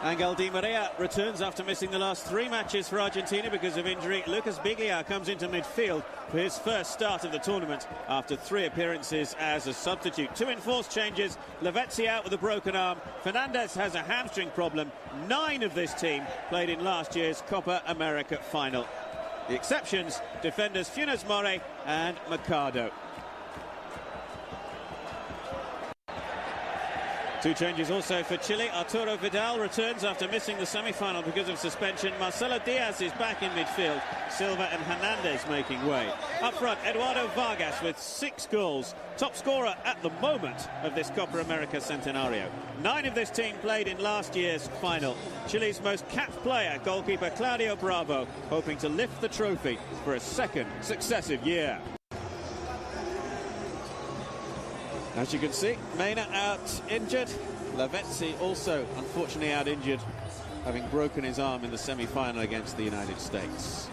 Angel Di Maria returns after missing the last 3 matches for Argentina because of injury. Lucas Biglia comes into midfield for his first start of the tournament after 3 appearances as a substitute. 2 enforced changes. Lavezzi out with a broken arm. Fernandez has a hamstring problem. 9 of this team played in last year's Copa America final. The exceptions, defenders Funes Mori and Mercado. 2 changes also for Chile. Arturo Vidal returns after missing the semi-final because of suspension. Marcelo Diaz is back in midfield. Silva and Hernandez making way. Up front, Eduardo Vargas with 6 goals. Top scorer at the moment of this Copa America Centenario. 9 of this team played in last year's final. Chile's most capped player, goalkeeper Claudio Bravo, hoping to lift the trophy for a 2nd successive year. As you can see, Mena out injured. Lavezzi also unfortunately out injured, having broken his arm in the semi-final against the United States.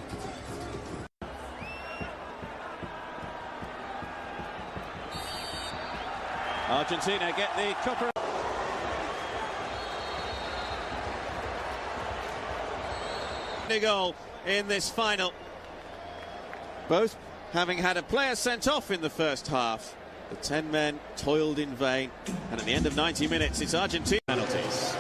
Argentina get the Copa. Goal in this final. Both having had a player sent off in the first half. The 10 men toiled in vain, and at the end of 90 minutes, it's Argentina penalties.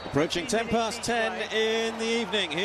Approaching 10 past 10 in the evening here.